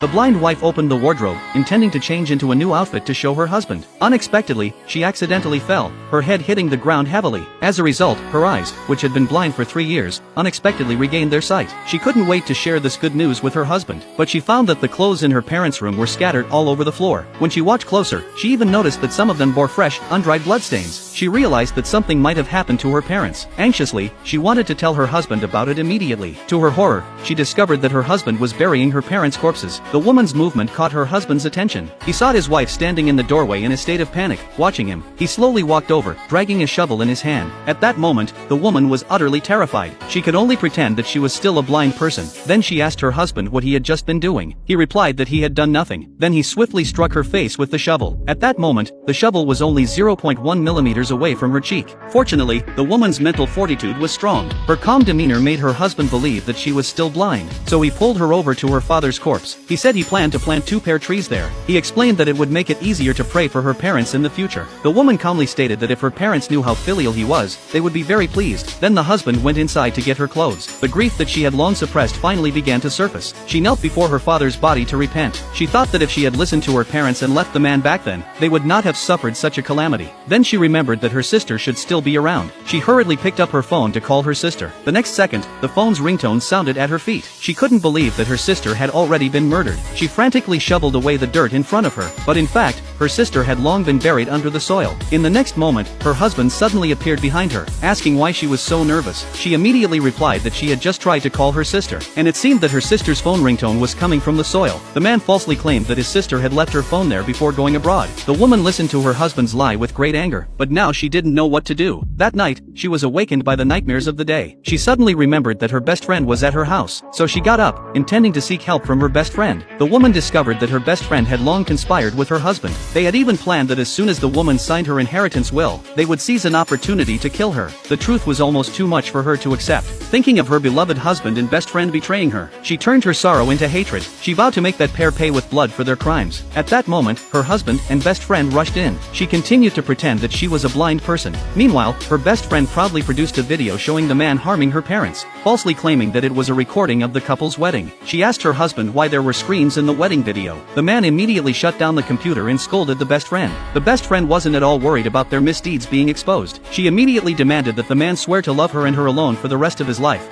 The blind wife opened the wardrobe, intending to change into a new outfit to show her husband. Unexpectedly, she accidentally fell, her head hitting the ground heavily. As a result, her eyes, which had been blind for 3 years, unexpectedly regained their sight. She couldn't wait to share this good news with her husband, but she found that the clothes in her parents' room were scattered all over the floor. When she watched closer, she even noticed that some of them bore fresh, undried bloodstains. She realized that something might have happened to her parents. Anxiously, she wanted to tell her husband about it immediately. To her horror, she discovered that her husband was burying her parents' corpses. The woman's movement caught her husband's attention. He saw his wife standing in the doorway in a state of panic. Watching him, he slowly walked over, dragging a shovel in his hand. At that moment, the woman was utterly terrified. She could only pretend that she was still a blind person. Then she asked her husband what he had just been doing. He replied that he had done nothing. Then he swiftly struck her face with the shovel. At that moment, the shovel was only 0.1 millimeters away from her cheek. Fortunately, the woman's mental fortitude was strong. Her calm demeanor made her husband believe that she was still blind, so he pulled her over to her father's corpse. He said he planned to plant 2 pear trees there. He explained that it would make it easier to pray for her parents in the future. The woman calmly stated that if her parents knew how filial he was, they would be very pleased. Then the husband went inside to get her clothes. The grief that she had long suppressed finally began to surface. She knelt before her father's body to repent. She thought that if she had listened to her parents and left the man back then, they would not have suffered such a calamity. Then she remembered that her sister should still be around. She hurriedly picked up her phone to call her sister. The next second, the phone's ringtone sounded at her feet. She couldn't believe that her sister had already been murdered. She frantically shoveled away the dirt in front of her, but in fact, her sister had long been buried under the soil. In the next moment, her husband suddenly appeared behind her, asking why she was so nervous. She immediately replied that she had just tried to call her sister, and it seemed that her sister's phone ringtone was coming from the soil. The man falsely claimed that his sister had left her phone there before going abroad. The woman listened to her husband's lie with great anger, but now she didn't know what to do. That night, she was awakened by the nightmares of the day. She suddenly remembered that her best friend was at her house, so she got up, intending to seek help from her best friend. The woman discovered that her best friend had long conspired with her husband. They had even planned that as soon as the woman signed her inheritance will, they would seize an opportunity to kill her. The truth was almost too much for her to accept. Thinking of her beloved husband and best friend betraying her, she turned her sorrow into hatred. She vowed to make that pair pay with blood for their crimes. At that moment, her husband and best friend rushed in. She continued to pretend that she was a blind person. Meanwhile, her best friend proudly produced a video showing the man harming her parents, falsely claiming that it was a recording of the couple's wedding. She asked her husband why there were screams in the wedding video. The man immediately shut down the computer and scolded the best friend. The best friend wasn't at all worried about their misdeeds being exposed. She immediately demanded that the man swear to love her and her alone for the rest of his life.